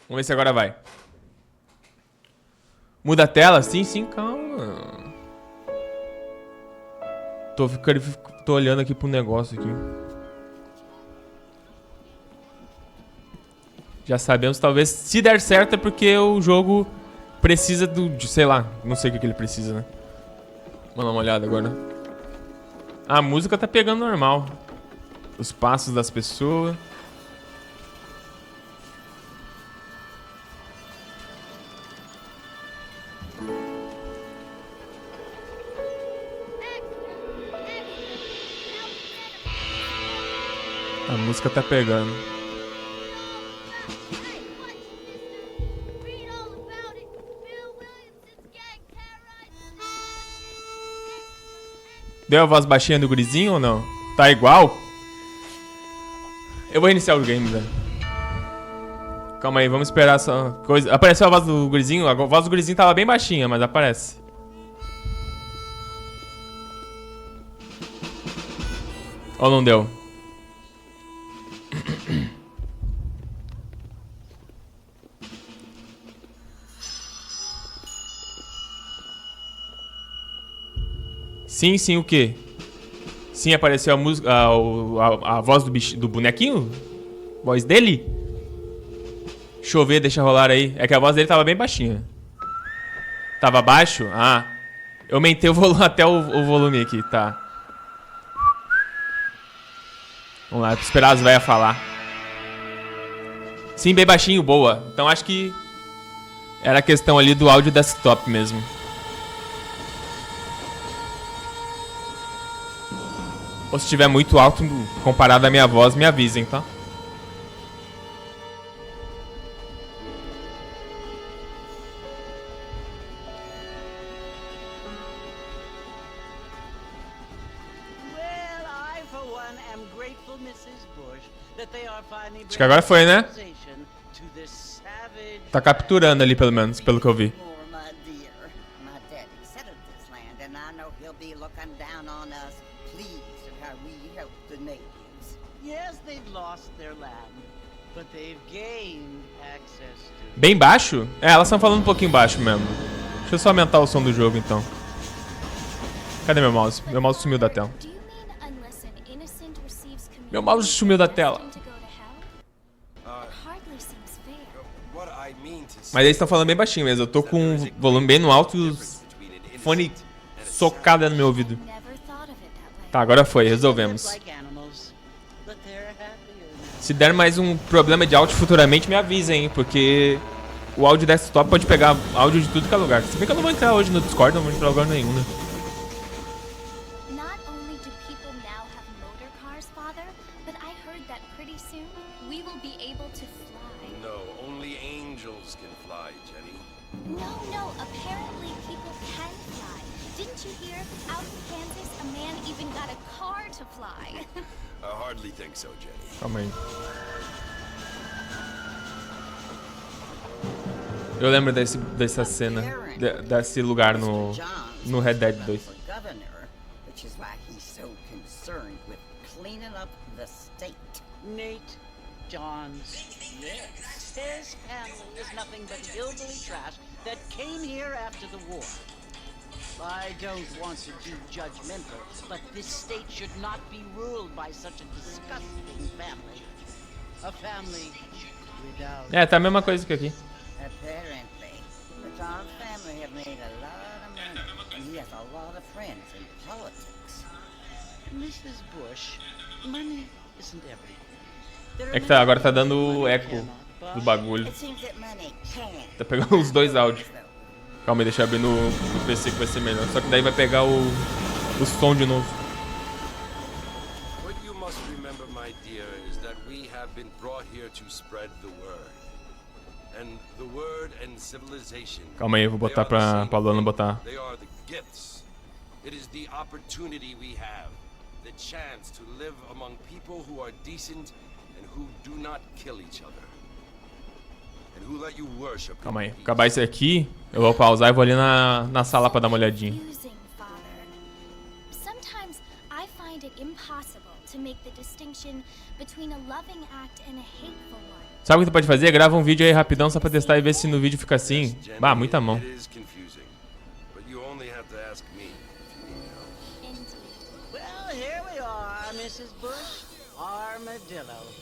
Vamos ver se agora vai. Muda a tela? Sim, sim, calma. Tô olhando aqui pro negócio aqui. Já sabemos, talvez, se der certo é porque o jogo precisa de, sei lá, não sei o que ele precisa, né? Vamos dar uma olhada agora. A música tá pegando normal. Os passos das pessoas. A música tá pegando. Deu a voz baixinha do gurizinho ou não? Tá igual? Eu vou iniciar o game, velho. Calma aí, vamos esperar essa coisa. Apareceu a voz do gurizinho? A voz do gurizinho tava bem baixinha, mas aparece. Ou não deu? Sim, sim, o quê? Sim, apareceu a música, a voz do bonequinho? Voz dele? Deixa eu ver, deixa rolar aí. É que a voz dele tava bem baixinha. Tava baixo? Ah. Eu aumentei o volume, até o volume aqui, tá. Vamos lá, esperar as velhas falar. Sim, bem baixinho, boa. Então acho que era a questão ali do áudio desktop mesmo. Ou se estiver muito alto comparado à minha voz, me avisem, tá? Acho que agora foi, né? Tá capturando ali, pelo menos, pelo que eu vi. Bem baixo? É, elas estão falando um pouquinho baixo mesmo. Deixa eu só aumentar o som do jogo, então. Cadê meu mouse? Meu mouse sumiu da tela. Meu mouse sumiu da tela. Mas eles estão falando bem baixinho mesmo. Eu tô com o volume bem no alto e os fone socada no meu ouvido. Tá, agora foi. Resolvemos. Se der mais um problema de áudio futuramente, me avisem, hein? Porque o áudio desktop pode pegar áudio de tudo que é lugar. Se bem que eu não vou entrar hoje no Discord, não vou entrar em lugar nenhum, né? Calma aí. Eu lembro dessa cena, desse lugar no Red Dead 2. Nate Johns. Yes. His family is nothing but hillbilly trash that came here after the war. I don't want to be judgmental, but this state should not be ruled by such a disgusting family. A family without... É, tá a mesma coisa que aqui. Apparently, the Johns family have made a lot of money, and he has a lot of friends in politics. Mrs. Bush, money isn't everything. É que tá, agora tá dando eco do bagulho. Tá pegando os dois áudios. Calma aí, deixa eu abrir no PC que vai ser melhor. Só que daí vai pegar o som de novo. Calma aí, eu vou botar pra Luana botar. Calma aí, acabar isso aqui, eu vou pausar e vou ali na sala pra dar uma olhadinha. Sabe o que tu pode fazer? Grava um vídeo aí rapidão só pra testar e ver se no vídeo fica assim. Bah, muita mão.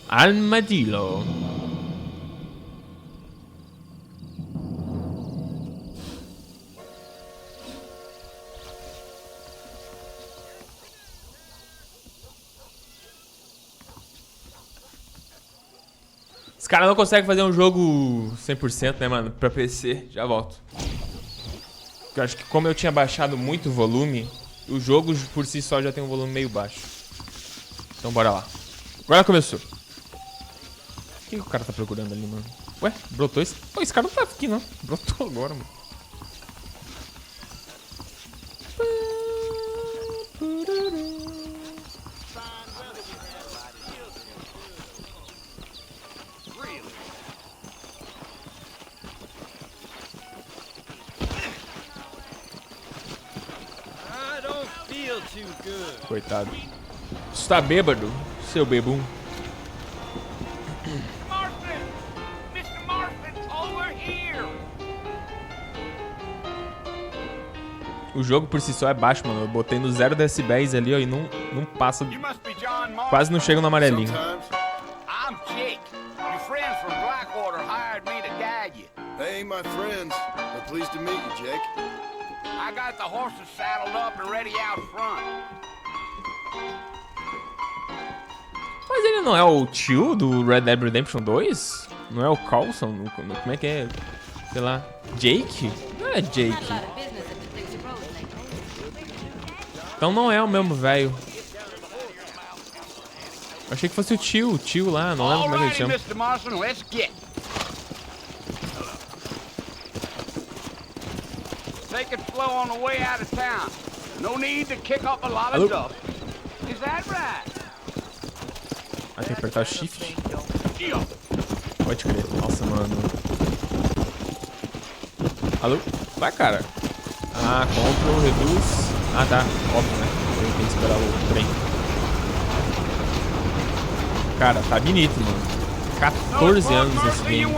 Armadillo. Os caras não conseguem fazer um jogo 100%, né, mano? Pra PC. Já volto. Eu acho que como eu tinha baixado muito volume, o jogo por si só já tem um volume meio baixo. Então bora lá. Agora começou. O que o cara tá procurando ali, mano? Ué, brotou esse... Pô, esse cara não tá aqui, não. Brotou agora, mano. Coitado. Você tá bêbado, seu bebum? O jogo por si só é baixo, mano. Eu botei no 0 decibéis ali, ó, e não passa. Quase não chega no amarelinho. Hey, my friends. We're pleased to meet you, Jake. I got the horses saddled up and ready out front. Mas ele não é o tio do Red Dead Redemption 2? Não é o Carlson? Como é que é? Sei lá. Jake? Não é Jake. Então não é o mesmo velho. Achei que fosse o tio lá, não lembro como é que ele chama. Take it slow on the way out of town. No need to kick up a lot of dust. Is that right? Ah, tem que apertar o shift. Pode crer. Nossa, mano. Alô? Vai, cara. Ah, Ctrl, reduz. Ah, tá. Óbvio, né? Eu tenho que esperar o trem. Cara, tá bonito, mano. 14 anos esse game.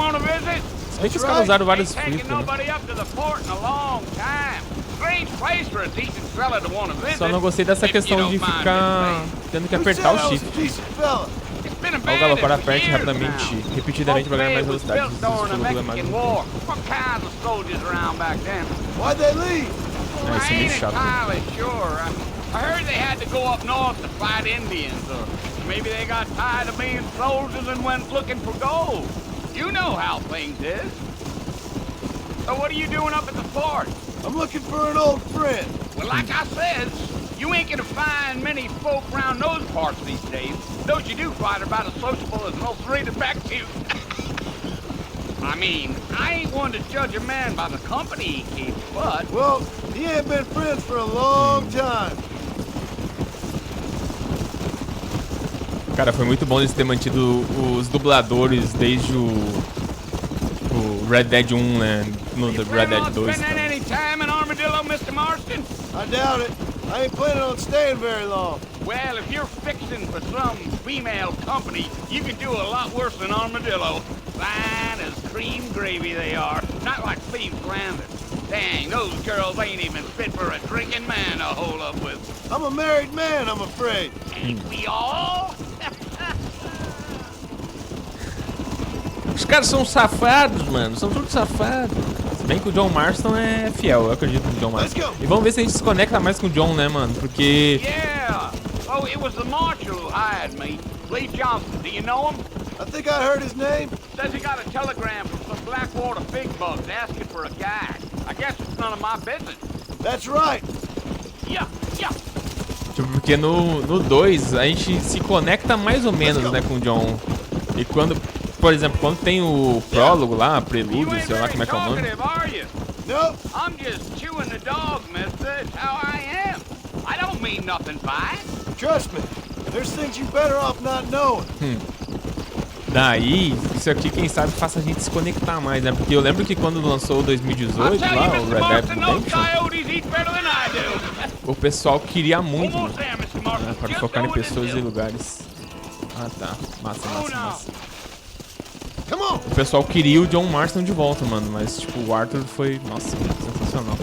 Se bem que os caras usaram vários flips, né? Só não gostei dessa questão de ficar tendo que apertar o shift. Ao galopar, aperte rapidamente, repetidamente para ganhar mais velocidade. Isso é mais um pouco. Ah, isso é meio chato. I heard they had to go up north to fight Indians, or maybe they got tired of being soldiers and went looking for gold. You know how things is. So what are you doing up at the fort? I'm looking for an old friend. Well, like I said, you ain't gonna find many folk around those parts these days. Those you do find are about as sociable as an ulcerated back tooth. I mean, I ain't one to judge a man by the company he keeps, but... Well, he ain't been friends for a long time. Cara, foi muito bom eles ter mantido os dubladores desde o Red Dead 1, né? No Red Dead 2. I doubt it. I ain't planning on staying very long. Well, if you're fixing for some female company, you can do a lot worse than Armadillo. Fine as cream gravy they are. Not like Thieves Landing. Dang, those girls ain't even fit for a drinking man to hold up with. I'm a married man, I'm afraid. Ain't we all? Os caras são safados, mano. São todos safados. Se bem que o John Marston é fiel, eu acredito no John Marston. E vamos ver se a gente se conecta mais com o John, né, mano? Porque... Yeah. Oh, it was the marshal who hired me. Lee Johnson, do you know him? I think I heard his name. Says he got a telegram from some Blackwater big bugs asking for a guy. I guess it's none of my business. That's right. Yeah. Tipo, porque no 2 a gente se conecta mais ou menos, né, com o John. E quando... Por exemplo, quando tem o prólogo lá, prelúdio, sei lá como é que é o nome. No, I'm just chewing the dog, mister. It's how I am. I don't mean nothing by it. Trust me. There's things you better off not knowing. Daí, isso aqui, quem sabe, faça a gente se conectar mais, né? Porque eu lembro que quando lançou o 2018 lá, o Red Dead Redemption, o pessoal queria muito, mano. Ah, para focar em pessoas e lugares. Ah, tá. Massa, massa, massa. O pessoal queria o John Marston de volta, mano. Mas, tipo, o Arthur foi... Nossa, sensacional.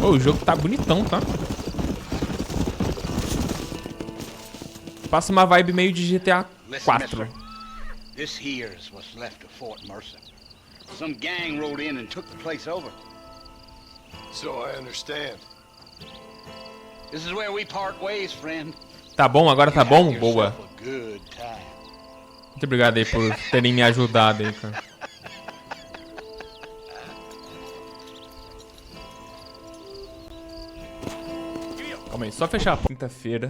Oh, o jogo tá bonitão, tá? Passa uma vibe meio de GTA 4. This here's what's left of Fort Mercer. Some gang rode in and took the place over. So I understand. This is where we part ways, friend. Tá bom? Agora tá bom? Boa. A good time. Muito obrigado aí por terem me ajudado aí, cara. Calma aí, só fechar a quinta-feira.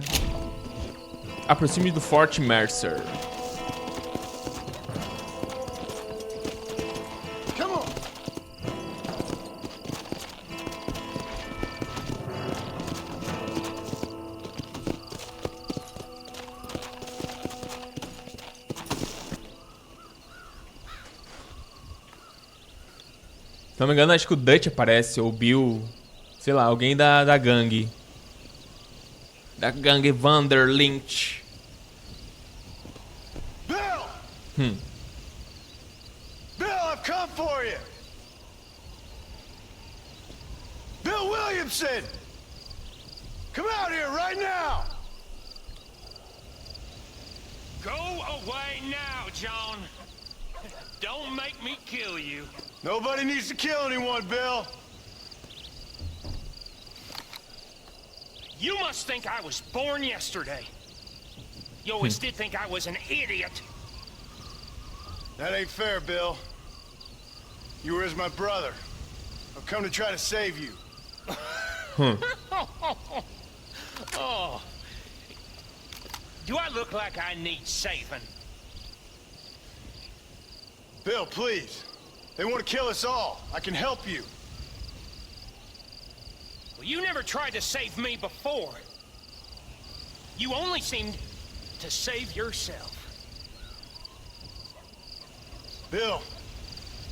Aproxime do Fort Mercer. Come on. Se não me engano, acho que o Dutch aparece, ou o Bill, sei lá, alguém da gangue. Da gangue Vander Lynch. Bill! Bill, I've come for you! Bill Williamson! Come out here right now! Go away now, John. Don't make me kill you. Nobody needs to kill anyone, Bill! You must think I was born yesterday. You always did think I was an idiot. That ain't fair, Bill. You were as my brother. I've come to try to save you. Oh. Do I look like I need saving? Bill, please. They want to kill us all. I can help you. Well, you never tried to save me before. You only seemed to save yourself. Bill,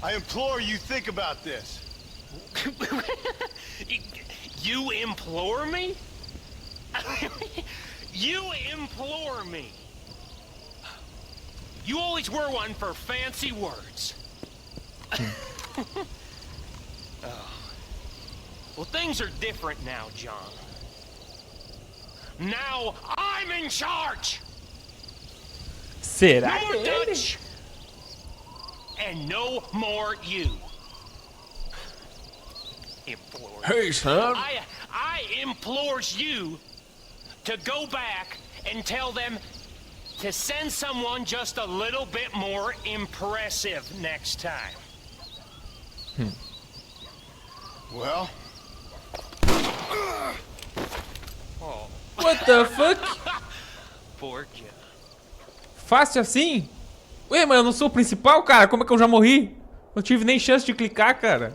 I implore you think about this. You implore me? You implore me. You always were one for fancy words. Oh. Well, things are different now, John. Now I'm in charge. Será No que more ele? Dutch. And no more you. Implore. Hey, son. I implores you to go back and tell them to send someone just a little bit more impressive next time. Well, Oh, What the fuck? poor kid. Fácil assim? Ué, mas eu não sou o principal, cara? Como é que eu já morri? Não tive nem chance de clicar, cara.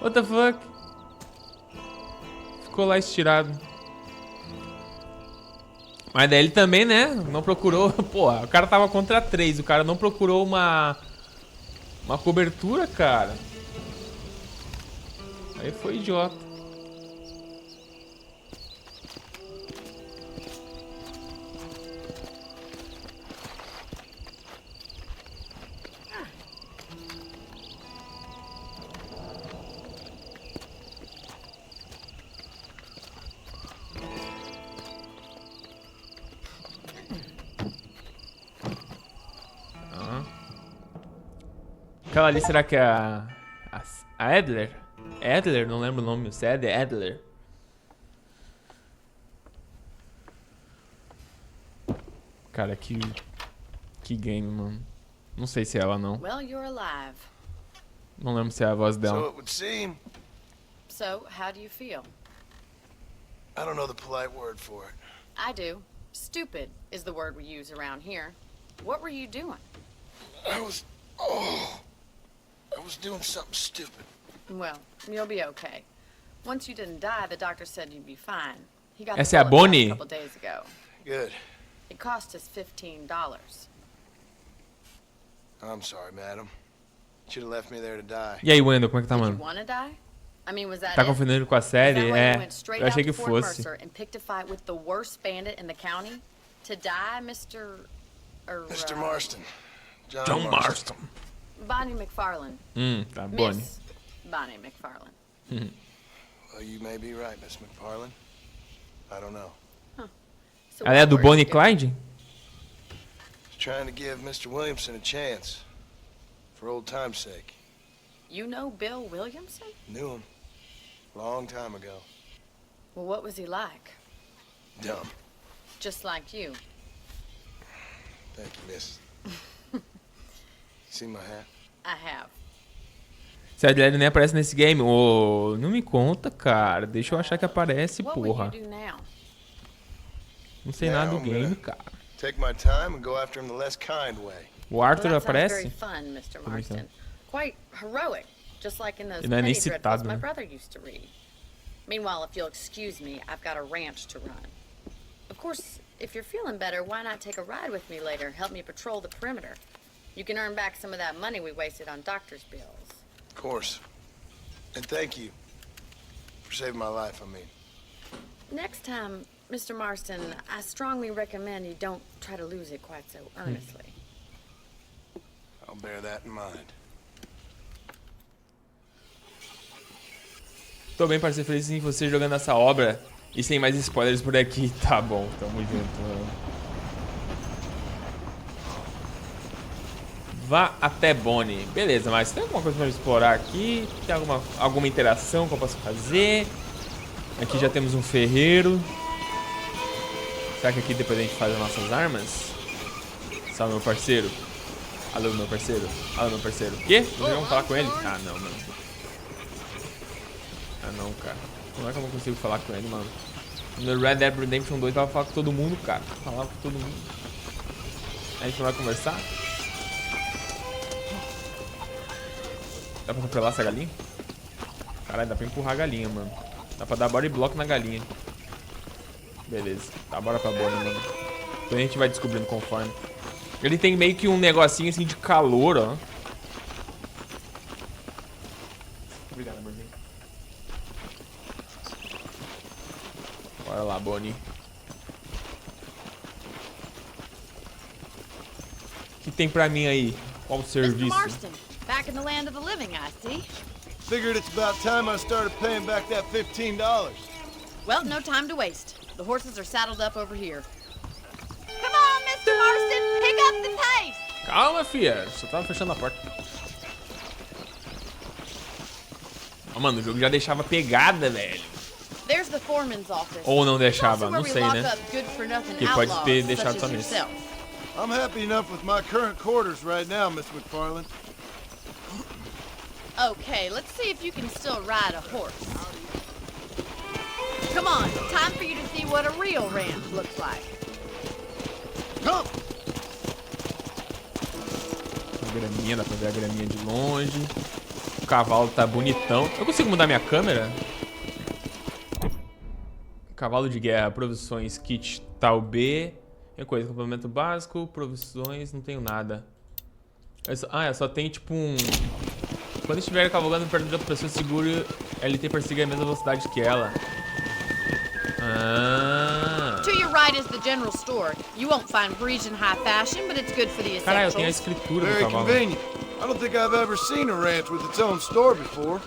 What the fuck? Ficou lá estirado. Mas daí ele também, né? Não procurou... Pô, o cara tava contra 3. O cara não procurou uma cobertura, cara. Aí foi idiota. Aquela ali, será que é a Adler? Adler? Não lembro o nome. Se é Adler. Cara, que game, mano. Não sei se é ela, não. Well, you're alive. Não lembro se é a voz so dela. it would seem. So, how do you feel? I don't know the polite word for it. I do. Stupid is the word we use around here. What were you doing? I was doing something stupid. Well, you'll be okay. Once you didn't die, the doctor said you'd be fine. He got Essa é a the bullet Bonnie. a couple days ago. Good. It cost us $15. I'm sorry, madam. Should have left me there to die. E aí, Wendell, como é que tá, Did you mano? want to die? I mean, was that Tá it? confundindo com a Is that série? why you É, went straight eu out achei to que Fort fosse. Mercer and picked a fight with the worst bandit in the county to die, Mr. Mr. Marston. John Marston. Bonnie McFarlane. Tá, Bonnie. Miss Bonnie McFarlane. Well, you may be right, Miss McFarlane. I don't know. So Ela é what do were you Bonnie e doing? Clyde? Just trying to give Mr. Williamson a chance. For old time's sake. You know Bill Williamson? Knew him. Long time ago. Well, what was he like? Dumb. Just like you. Thank you, miss. See my hat? I have. Se a Adelaide nem aparece nesse game. Ô, não me conta, cara. Deixa eu achar que aparece, What would porra. you do now? Não sei nada do Não, game, man. cara. Take my time and go after him the less kind way. O Arthur Well, that sounds aparece? very fun, Mr. Tô brincando. Marston. Quite heroic, just like in those E não é nem penny dreadfuls citado, my né? brother used to read. Meanwhile, if you'll excuse me, I've got a ranch to run. Of course, if you're feeling better, why not take a ride with me later? Help me patrol the perimeter. You can earn back some of that money we wasted on doctor's bills. Of course. And thank you. For saving my life, I mean. Next time, Mr. Marston, I strongly recommend you don't try to lose it quite so earnestly. I'll bear that in mind. Tô bem, parceiro, feliz em você jogando essa obra. E sem mais spoilers por aqui. Tá bom, tamo junto. Vá até Bonnie. Beleza, mas tem alguma coisa pra explorar aqui? Tem alguma interação que eu posso fazer? Aqui já temos um ferreiro. Será que aqui depois a gente faz as nossas armas? Salve, meu parceiro. Alô, meu parceiro. Alô, meu parceiro. O quê? Vamos falar com ele? Ah, não, não. Ah, não, cara. Como é que eu não consigo falar com ele, mano? No Red Dead Redemption 2 tava falando com todo mundo, cara. Falava com todo mundo. A gente não vai conversar? Dá pra atropelar essa galinha? Caralho, dá pra empurrar a galinha, mano. Dá pra dar body block na galinha. Beleza. Tá, bora pra boa, mano. Depois a gente vai descobrindo conforme. Ele tem meio que um negocinho assim de calor, ó. Obrigado, amorzinho. Bora lá, Bonnie. O que tem pra mim aí? Qual o Mr. serviço? Marston, back in the land of the living, I see. Figured it's about time I started paying back that $15. Well, no time to waste. The horses are saddled up over here. Come on, Mr. Marston, pick up the pace! Calma, filha. Só tava fechando a porta. Oh, mano, o jogo já deixava pegada, velho. There's the foreman's office. Ou não deixava, It's also não where sei, we lock né? up good-for-nothing Que pode outlaws, ter deixado such só as nesse. yourself. I'm happy enough with my current quarters right now, Miss McFarlane. Okay, let's see if you can still ride a horse. Come on, time for you to see what a real ranch looks like. Come! A graminha, dá pra ver a graminha de longe. O cavalo tá bonitão. Eu consigo mudar minha câmera? Cavalo de guerra, provisões, kit tal B. É coisa, complemento básico, provisões, não tenho nada. Eu só tem tipo um... Quando estiver cavalgando perto de outra pessoa, seguro LT persiga a mesma velocidade que ela. Ah. To your right is the general store. You won't find Parisian high fashion, but it's good for the Caralho, eu tenho a essentials. escritura do Very cavalo. convenient. I don't think I've ever seen a ranch with its own store before.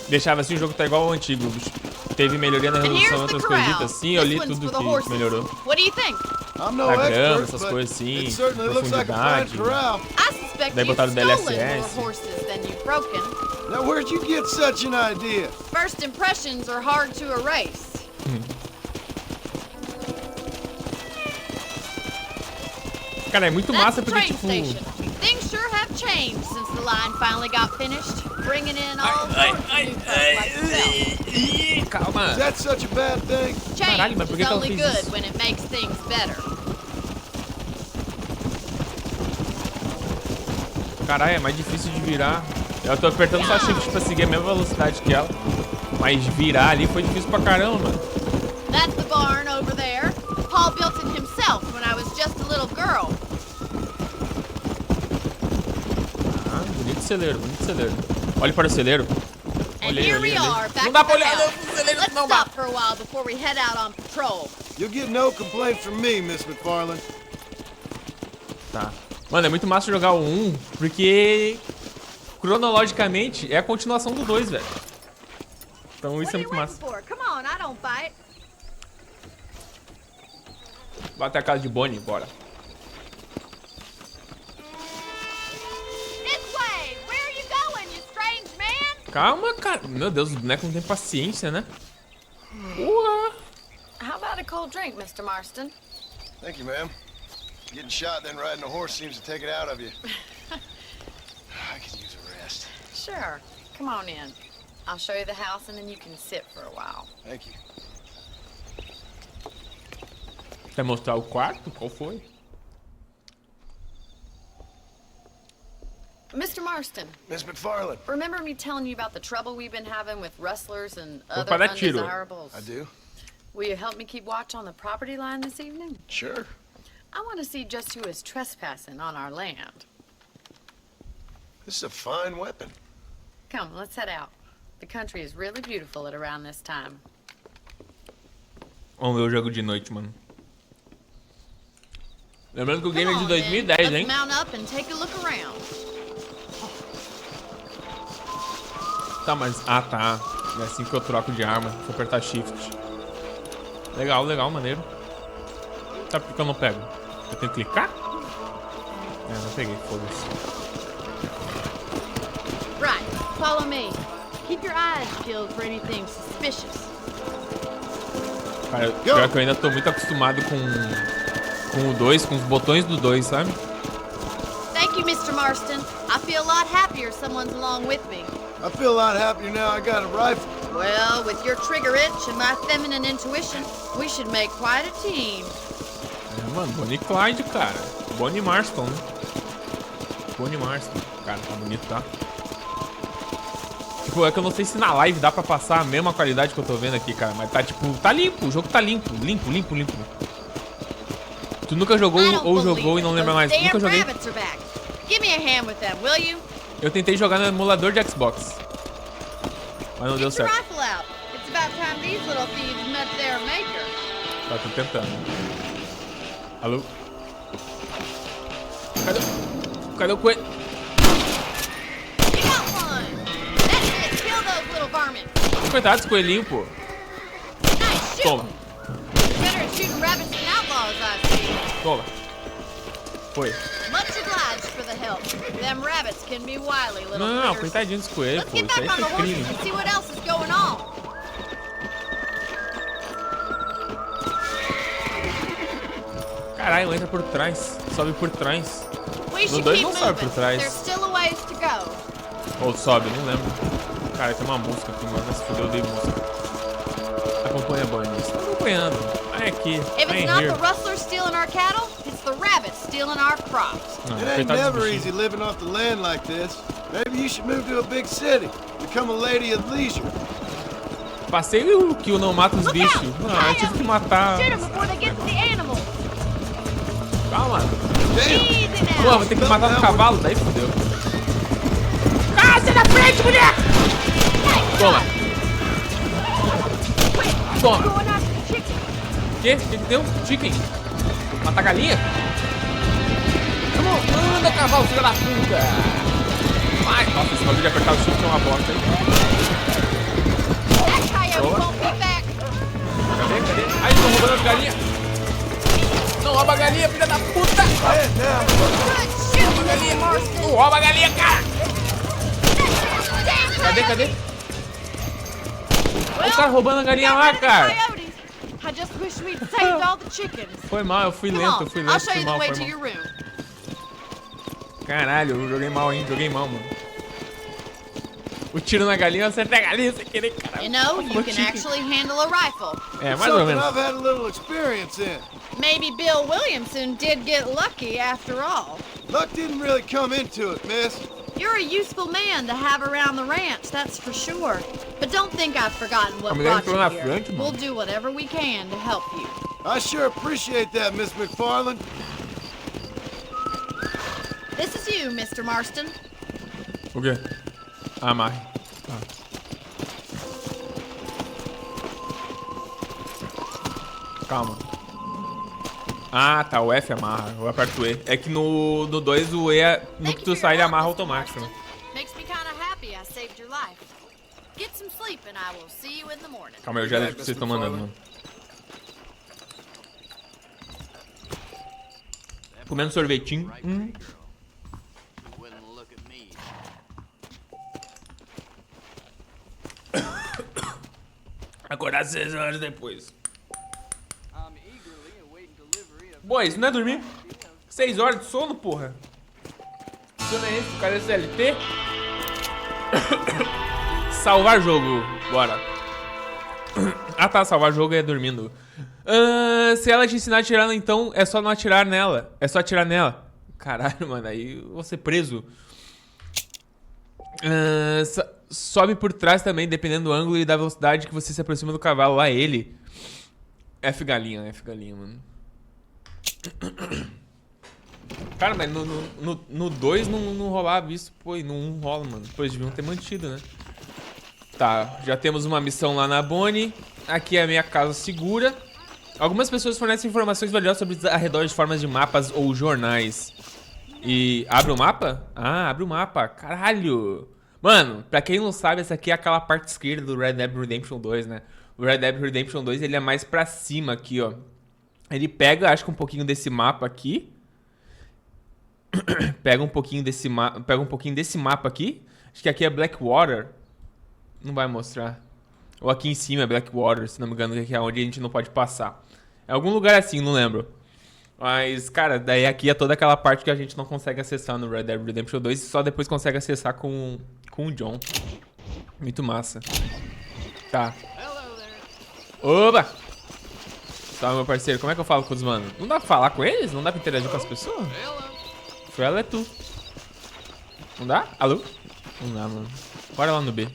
Deixava assim, o jogo tá igual ao antigo. Teve melhoria na And resolução e here's the outras corral. coisitas. Sim, eu This li one's tudo for the que horses. melhorou. What do you think? I'm no Da grama, expert, essas but coisas assim, it certainly looks like a fine profundidade. corral. I suspect Daí you've botaram stolen more DLSS. horses than you've broken. Now, where'd you get such an idea? First impressions are hard to erase. Cara, é muito That's massa the porque, train tipo... station. Things sure have changed since the line finally got finished, bringing in all sorts of new folks like yourself. Ih, calma. Is that such a bad thing? Caralho, Change mas por que is que ela only fez good isso? when it makes things better. Caralho, é mais difícil de virar. Eu tô apertando só shift pra seguir a mesma velocidade que ela. Mas virar ali foi difícil pra caramba, mano. That's the barn over there. Paul built it himself when I was just a little girl. celeiro, vamos no celeiro. Olhe para o celeiro. And Olhei, here olhei, we olhei. are, back Não dá at pra the olhar house. no celeiro, Let's não dá. stop for a while before we head out on patrol. You'll get no complaints from me, Miss McFarland. Tá. Mano, é muito massa jogar o 1, porque cronologicamente é a continuação do 2, velho. Então isso é muito massa. For? Come on, I don't bite. Vai até a casa de Bonnie, bora. This way. Where are you going, you strange man? Calma, cara. Meu Deus, os bonecos não tem paciência, né? Ué. How about a cold drink, Mr. Marston? Thank you, ma'am. Getting shot, then riding a horse seems to take it out of you. I could use a rest. Sure. Come on in. I'll show you the house and then you can sit for a while. Thank you. Quer mostrar o quarto? Qual foi? Mr. Marston, Miss McFarland. remember me telling you about the trouble we've been having with rustlers and Vou other parar tiro. undesirables? I do? Will you help me keep watch on the property line this evening? Sure. I want to see just who is trespassing on our land. This is a fine weapon. Come, let's head out. The country is really beautiful at around this time. Vamos ver o jogo de noite, mano. Lembrando que o Come game é de on, 2010, then. hein? Let's mount up and take a look around. Tá, mas... Ah, tá. É assim que eu troco de arma. Se eu apertar shift. Legal, legal, maneiro. Sabe por que eu não pego? Eu tenho que clicar? É, não peguei, foda-se. Right, follow me. Keep your eyes peeled for anything suspicious. Cara, pior que eu ainda tô muito acostumado com o 2, com os botões do 2, sabe? Thank you, Mr. Marston. I feel a lot happier someone's along with me. I feel a lot happier now I got a rifle. Well, with your trigger itch and my feminine intuition, we should make quite a team. É, mano, Bonnie e Clyde, cara. Bonnie Marston, né? Bonnie Marston. Cara, tá bonito, tá? Tipo, é que eu não sei se na live dá pra passar a mesma qualidade que eu tô vendo aqui, cara. Mas tá, tipo, tá limpo. O jogo tá limpo. Limpo, limpo, limpo. Tu nunca jogou ou jogou e não lembra mais? Nunca joguei. Give me a hand with them, will you? Eu tentei jogar no emulador de Xbox. Mas não deu Get your certo. rifle out. It's about time these little thieves met their maker. Tá, tô tentando. Alô? Cadê o coelho? You got one. That's it. Kill those little varmints. Coitado desse coelhinho, pô. Nice shoot. Toma, Better at shooting rabbits than outlaws, I see. toma. Foi. Much obliged for the help. Them rabbits can be wily little Não, critters. coitadinho dos coelhos, Let's pô. get Isso aí back on the foi horses crime. and see what else is going on. Caralho, entra por trás. Sobe por trás. We No should 2 keep não sobe por moving. trás. There's still a ways to go. Ou sobe, não lembro. Cara, tem uma música aqui, mano. Se fudeu, eu dei música. Acompanha a Bonnie. Você tá acompanhando. Vem aqui. If Vem it's not here. the rustlers stealing our cattle, it's the rabbits stealing our crops. Não, It ain't coitado dos never bichinhos. easy living off the land like this. Maybe you should move to a big city. Become a lady of leisure. Passei o que eu não mata os Look bichos. out! Não, eu tive que matar. Shoot them before they get to the animals. Calma. Easy Pô, now. vou ter que matar no cavalo, daí fudeu. Ah, sai da frente, mulher! Toma. Toma. Going after the chicken. O quê? O que deu? Chicken. Matar galinha? Vamos, anda, cavalo, filho da puta. Vai. Nossa, esse bagulho de apertar o shift é uma bosta, hein? That coyote Boa. won't be back. Cadê? Ai, estão roubando as galinhas. Não rouba a galinha, filha da puta. Good shooting, Mr. Marston. Não rouba a galinha, cara. Damn Cadê? Olha o cara roubando a galinha lá, cara. coyotes. I just wish we'd saved all the chickens. Foi mal, eu fui Come lento, on, fui I'll lento, show foi you the mal, way foi to mal. your room. Caralho, eu joguei mal, hein? Joguei mal, mano. O tiro na galinha, eu acertei a galinha sem querer, caralho. You know, you Ficou can chique. actually handle a rifle. É, mais ou Something menos. I've had a little experience in. Maybe Bill Williamson did get lucky after all. Luck didn't really come into it, miss. You're a useful man to have around the ranch, that's for sure. But don't think I've forgotten what A mulher brought entrou na you here. frente, mano. We'll do whatever we can to help you. I sure appreciate that, Miss McFarland. This is you, Mr. Marston. O quê? Amarre. Calma. Ah, tá. O F amarra. Eu aperto o E. É que no 2 o E, no que tu sai, ele amarra automático. Né? Calma aí, eu já deixo o que vocês estão mandando, mano. Comendo sorvetinho. Acordar 6 horas depois. Boa, isso não é dormir? 6 horas de sono, porra. Isso não é esse, o cara é CLT. Salvar jogo, bora. Ah tá, salvar jogo é dormindo. Se ela te ensinar a atirar, então é só não atirar nela. É só atirar nela. Caralho, mano, aí eu vou ser preso. Sobe por trás também, dependendo do ângulo e da velocidade que você se aproxima do cavalo. Lá ele. F galinha, mano. Cara, mas no 2 não rolava isso. Pô, e no 1 rola, mano. Depois deviam ter mantido, né? Tá, já temos uma missão lá na Bonnie. Aqui é a minha casa segura. Algumas pessoas fornecem informações valiosas sobre os arredores de formas de mapas ou jornais. E... abre o mapa? Ah, abre o mapa. Caralho. Mano, pra quem não sabe, essa aqui é aquela parte esquerda do Red Dead Redemption 2, né? O Red Dead Redemption 2, ele é mais pra cima aqui, ó. Ele pega, acho que um pouquinho desse mapa aqui. Pega um pouquinho desse mapa aqui. Acho que aqui é Blackwater. Não vai mostrar. Ou aqui em cima é Blackwater, se não me engano, que é onde a gente não pode passar. É algum lugar assim, não lembro. Mas, cara, daí aqui é toda aquela parte que a gente não consegue acessar no Red Dead Redemption 2 e só depois consegue acessar com o John. Muito massa. Tá. Oba! Salve, meu parceiro. Como é que eu falo com os manos? Não dá pra falar com eles? Não dá pra interagir com as pessoas? Ela é tu. Não dá? Alô? Não dá, mano. Bora lá no B.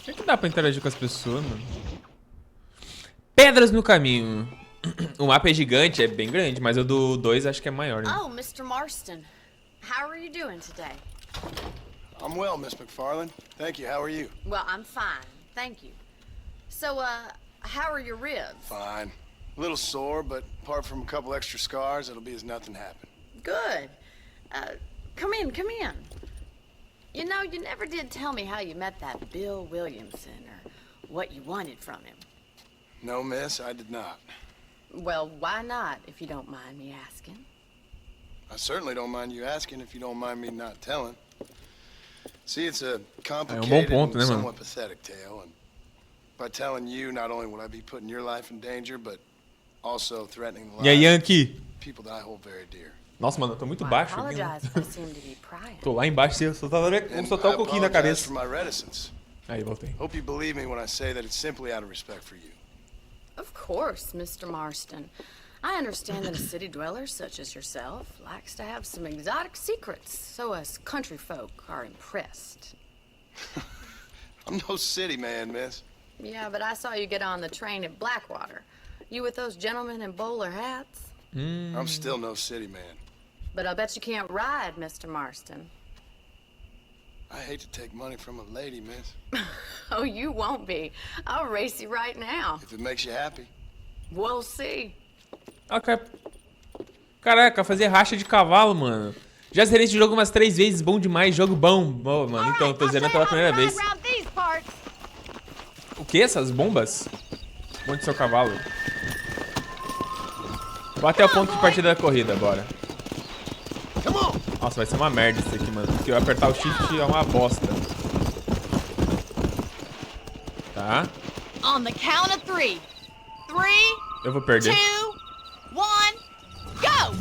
O que dá pra interagir com as pessoas, mano? Pedras no caminho. O mapa é gigante, é bem grande, mas o do 2 acho que é maior, né? Oh, Mr. Marston. How are you doing today? I'm well, Miss McFarland. Thank you. How are you? Well, I'm fine. Thank you. So, how are your ribs? Fine. A little sore, but apart from a couple extra scars, it'll be as nothing happened. Good. Come in. You know, you never did tell me how you met that Bill Williamson or what you wanted from him. No, miss, I did not. Well, why not, if you don't mind me asking? I certainly don't mind you asking if you don't mind me not telling. See, it's a complicated and somewhat pathetic tale, and by telling you, not only would I be putting your life in danger, but also threatening the lives of people that I hold very dear. Nossa, mano, eu tô muito baixo aqui, né? Tô lá embaixo, só tá um pouquinho na cabeça. Aí, voltei. Hope you believe me when I say that it's simply out of respect for you. Of course, Mr. Marston. I understand that a city dweller such as yourself likes to have some exotic secrets, so us country folk are impressed. I'm no city man, miss. Yeah, but I saw you get on the train at Blackwater. You with those gentlemen in bowler hats? I'm still no city man. But I bet you can't ride, Mr. Marston. I hate to take money from a lady, miss. Oh, you won't be. I'll race you right now. If it makes you happy. We'll see. Ok. Caraca, fazer racha de cavalo, mano. Já zerei esse jogo umas 3 vezes, bom demais, jogo bom. Bom, mano, então, tô zerando pela primeira vez. O que? Essas bombas? Monte seu cavalo. Vou até o ponto de partida da corrida, bora. Nossa, vai ser uma merda isso aqui, mano. Porque eu apertar o shift é uma bosta. Tá. On the count of 3. 3, eu vou perder. 2, 1, go!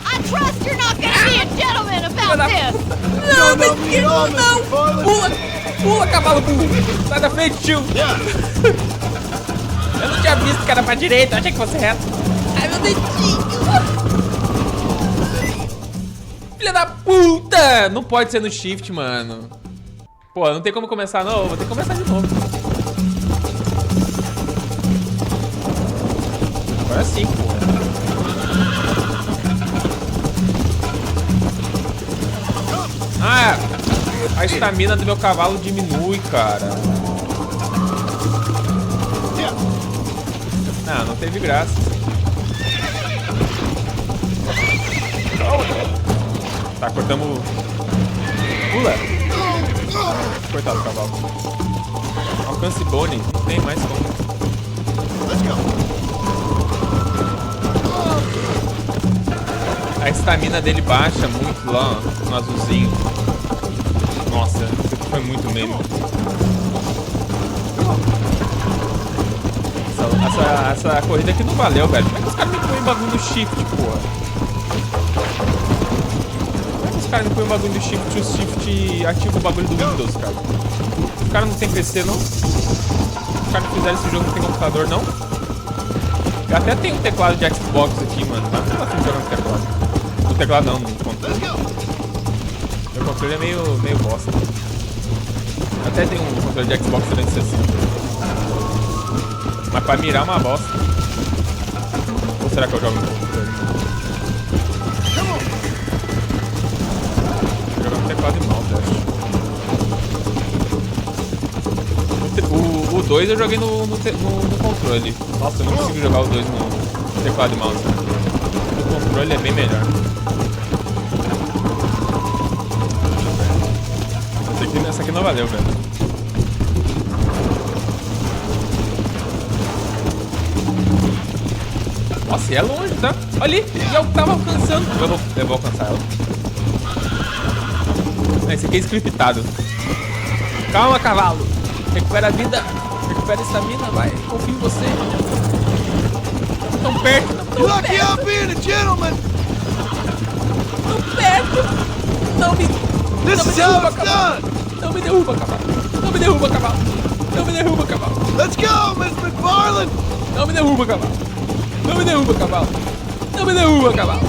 I trust you're not gonna be a gentleman about this! Não, não! Pula, cavalo burro! Sai da frente, tio! Eu não tinha visto que era pra direita, eu achei que fosse reto. Ai, meu dedinho! Filha da puta! Não pode ser no shift, mano. Pô, não tem como começar, não. Vou ter que começar de novo. Agora sim, pô. Ah, a estamina do meu cavalo diminui, cara. Ah, não teve graça. Tá, cortamos... Pula! Coitado do cavalo. Alcance bone. Não tem mais como. A estamina dele baixa muito lá, ó, no azulzinho. Nossa, isso aqui foi muito meme. Essa corrida aqui não valeu, velho. Como é que os caras me põem bagulho do shift, porra? Como é que os caras me põem bagulho do shift e o shift ativa o bagulho do Windows, cara? Os caras não tem PC, não? Os caras não fizeram esse jogo, não tem computador, não? Eu até tenho um teclado de Xbox aqui, mano. Mas não assim jogando no teclado. No teclado não, no controle. Meu controle é meio bosta. Eu até tenho um controle de Xbox 360. Mas pra mirar é uma bosta. Ou será que eu jogo no controle? Eu jogo no teclado e mouse, acho. O 2 eu joguei no controle. Nossa, eu não consigo jogar o 2 no teclado e mouse. O controle é bem melhor. Essa aqui não valeu, velho. Nossa, e é longe, tá? Olha ali, e eu tava alcançando. Eu vou alcançar ela. Esse aqui é scriptado. Calma, cavalo. Recupera a vida. Recupera a estamina, vai. Confio em você. Tão perto. Tão perto. Tão perto. Não me derruba, cavalo. Não me derruba, cavalo. Não me derruba, cavalo. Não me derruba, cavalo. Let's go, Miss McFarland! Não me derruba, cavalo. Não me derruba, cavalo. Não me derruba, cavalo.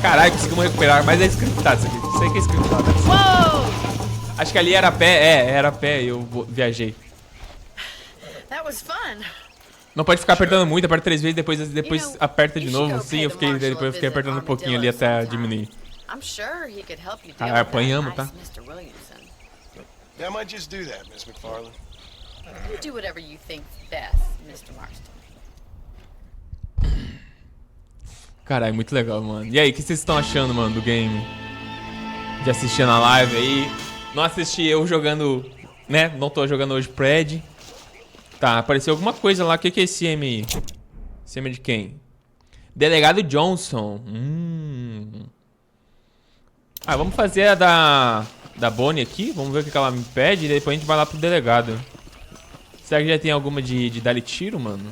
Caralho, conseguimos recuperar. Mas é scriptado isso aqui. Isso aí que é scriptado. Acho que ali era pé. Era pé e eu viajei. Não pode ficar apertando muito. Aperta 3 vezes, depois aperta de novo. Sim, depois eu fiquei apertando um pouquinho ali até diminuir. Ah, apanhamos, tá? Yeah, I might just do that, Miss McFarland. You do whatever you think's best, Mr. Marston. Caralho, muito legal, mano. E aí, o que vocês estão achando, mano, do game? De assistir na live aí? Não assisti eu jogando, né? Não tô jogando hoje Pred. Tá, apareceu alguma coisa lá. O que é esse M? Esse M de quem? Delegado Johnson. Ah, vamos fazer a da Bonnie aqui. Vamos ver o que ela me pede. E depois a gente vai lá pro delegado. Será que já tem alguma de dar tiro, mano?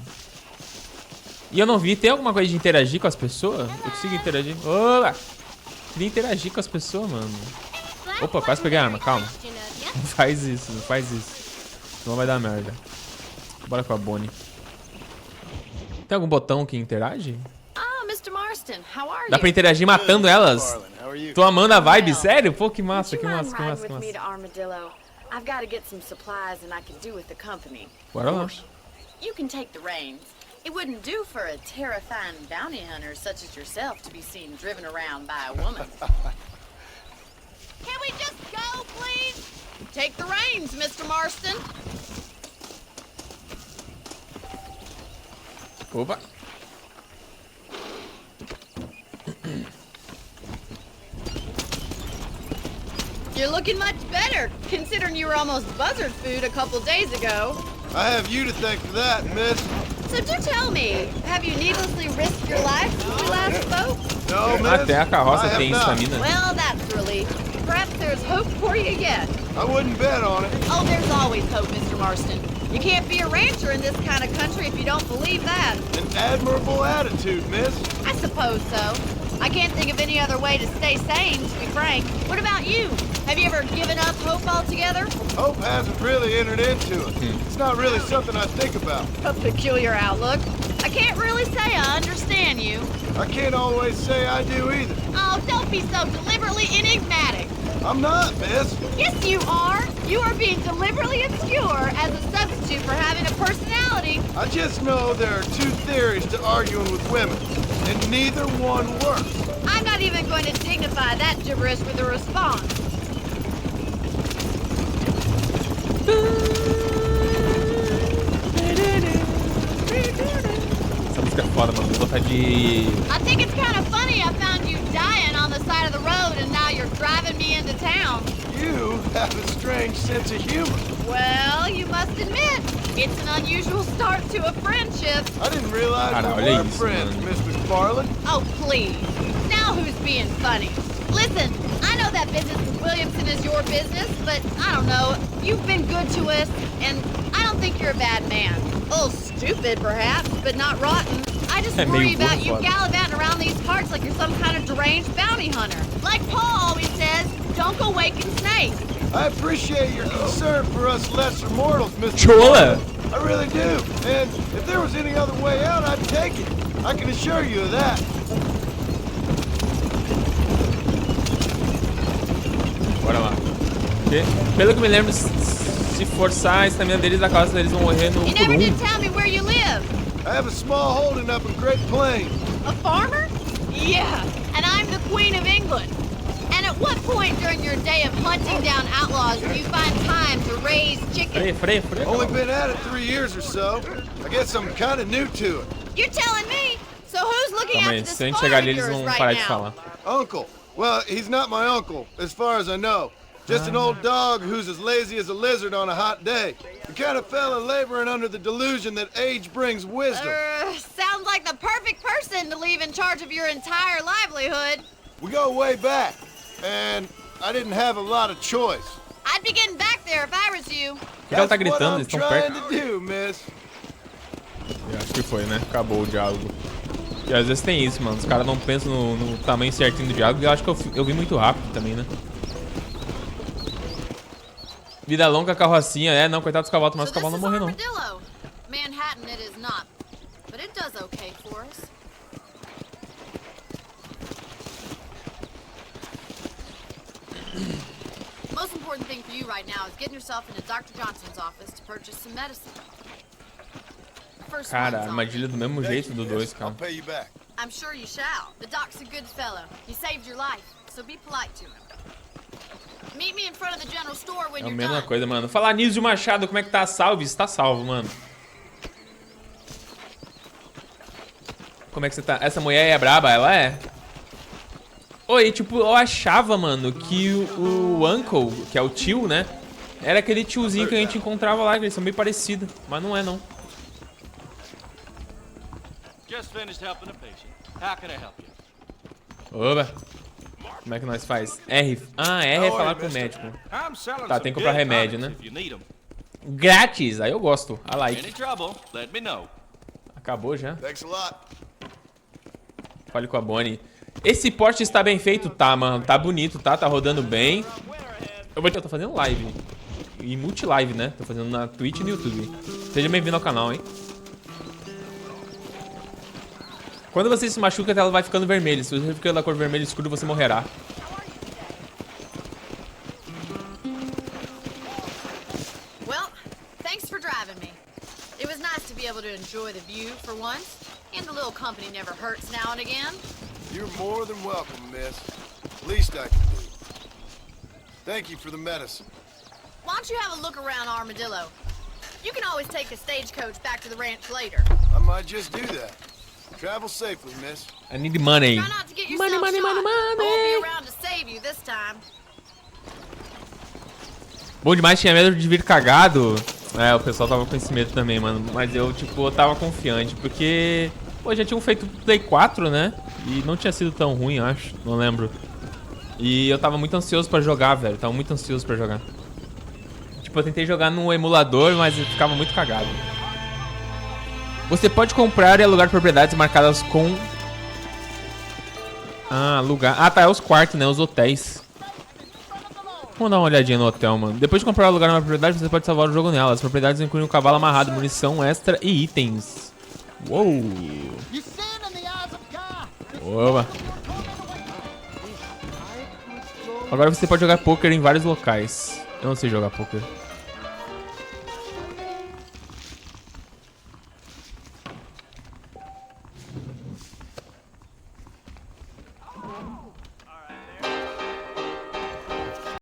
E eu não vi. Tem alguma coisa de interagir com as pessoas? Eu consigo interagir. Olá! Queria interagir com as pessoas, mano. Opa, quase peguei a arma. Calma. Não faz isso, não faz isso. Senão vai dar merda. Bora com a Bonnie. Tem algum botão que interage? Mr. Marston, how are you? Dá pra interagir matando elas? Tô amando a vibe, sério? Pô, que massa, que massa, que massa, que massa. I've got to get some supplies and I could do with the company. Bora lá. You can take the reins. It wouldn't do for a terrifying bounty hunter such as yourself to be seen driven around by a woman. Can we just go, please? Take the reins, Mr. Marston. Opa. You're looking much better, considering you were almost buzzard food a couple days ago. I have you to thank for that, miss. So do tell me, have you needlessly risked your life since we last spoke? No, miss. Até a carroça tem estamina. Well, that's a relief. Perhaps there's hope for you yet. I wouldn't bet on it. Oh, there's always hope, Mr. Marston. You can't be a rancher in this kind of country if you don't believe that. An admirable attitude, miss. I suppose so. I can't think of any other way to stay sane, to be frank. What about you? Have you ever given up hope altogether? Hope hasn't really entered into it. It's not really something I think about. A peculiar outlook. I can't really say I understand you. I can't always say I do either. Oh, don't be so deliberately enigmatic. I'm not, miss. Yes, you are. You are being deliberately obscure as a substitute for having a personality. I just know there are two theories to arguing with women, and neither one works. I'm not even going to dignify that gibberish with a response. Essa música é foda, mano. Vou botar de... I think it's kind of funny I found you dying on the side of the road and now you're driving me into town. You have a strange sense of humor. Well, you must admit, it's an unusual start to a friendship. I didn't realize Cara, we olha were isso, friends, mano. Miss McFarland. Oh, please. Now who's being funny? Listen, I know that business with Williamson is your business, but I don't know. You've been good to us, and I don't think you're a bad man. A little stupid, perhaps, but not rotten. I just worry about you gallivanting around these parts like you're some kind of deranged bounty hunter. Like Paul always says, don't go waking snakes. I appreciate your concern for us lesser mortals, Mr. Chola! McFarland. I really do. And if there was any other way out, I'd take it. I can assure you of that. Bora lá. Porque, pelo que me lembro, se forçar a estamina deles, a causa deles vão morrer no You por never did tell me where you live. I have a small holding up in Great Plains. A farmer? Yeah, and I'm the Queen of England. And at what point during your day of hunting down outlaws do you find time to raise chickens? Freia. Only been at it 3 years or so. I guess I'm kind of new to it. You're telling me? So who's looking Calma after aí, this se a gente farm chegar of ali, eles yours vão right parar de now? falar. Uncle. Well, he's not my uncle, as far as I know. Just an old dog who's as lazy as a lizard on a hot day. The kind of fella laboring under the delusion that age brings wisdom. Sounds like the perfect person to leave in charge of your entire livelihood. We go way back, and I didn't have a lot of choice. I'd be getting back there if I was you. Por que ela tá That's what gritando? I'm Eles estão trying perto. to do, miss. Eu acho que foi, né? Acabou o diálogo. E às vezes tem isso, mano. Os caras não pensam no tamanho certinho do diálogo. E eu acho que eu vi muito rápido também, né? Vida longa, carrocinha. É, não, coitado dos cavalos, mas os cavalos não morrer, não. Armadillo. Manhattan it is not, but it does okay for us. Most important thing for you right now is getting yourself into Dr. Johnson's office to purchase some medicine. First Cara, one's on. armadilha do mesmo jeito do 2, I'll cara. pay you back. I'm sure you shall. The doc's a good fellow. He saved your life, so be polite to him. Meet me in front of the general store when É a you're mesma done. coisa, mano. Falar nisso de Machado, como é que tá? Salve? Está salvo, mano. Como é que você tá? Essa mulher é braba? Ela é? Oi, tipo, eu achava, mano, que o uncle, que é o tio, né? Era aquele tiozinho que a gente encontrava lá, que eles são bem parecidos. Mas não é, não. Just finished helping a patient. How can I help you? Oba. Como é que nós faz? R. Ah, R é falar com o médico. I'm selling Tá, some tem que comprar good remédio, tonics né? if you need 'em. Grátis, aí eu gosto. I like. Any trouble, let me know. Acabou já? Thanks a lot. Fale com a Bonnie. Esse porte está bem feito? Tá, mano. Tá bonito, tá? Tá rodando bem. Eu tô fazendo live. E multi-live, né? Tô fazendo na Twitch e no YouTube. Seja bem-vindo ao canal, hein? Quando você se machuca, a tela vai ficando vermelha. Se você ficar da cor vermelho escuro, você morrerá. Well, thanks for driving me. It was nice to be able to enjoy the view for once, and a little company never hurts now and again. You're more than welcome, miss. Least I can do. Thank you for the medicine. Why don't you have a look around Armadillo? You can always take a stagecoach back to the ranch later. I might just do that. Travel safely, miss. I need money. Try not to get yourself Money, shot. money, money, I won't money. be around to save you this time. Bom demais, tinha medo de vir cagado. É, o pessoal tava com esse medo também, mano. Mas eu, tipo, eu tava confiante. Porque, pô, já tinham feito Play 4, né? E não tinha sido tão ruim, acho. Não lembro. E eu tava muito ansioso pra jogar, velho. Tava muito ansioso pra jogar. Tipo, eu tentei jogar no emulador, mas eu ficava muito cagado. Você pode comprar e alugar propriedades marcadas com... Ah, alugar... Ah, tá, é os quartos, né? Os hotéis. Vamos dar uma olhadinha no hotel, mano. Depois de comprar o lugar numa propriedade, você pode salvar o jogo nela. As propriedades incluem um cavalo amarrado, munição extra e itens. Uou! Oba! Agora você pode jogar poker em vários locais. Eu não sei jogar poker.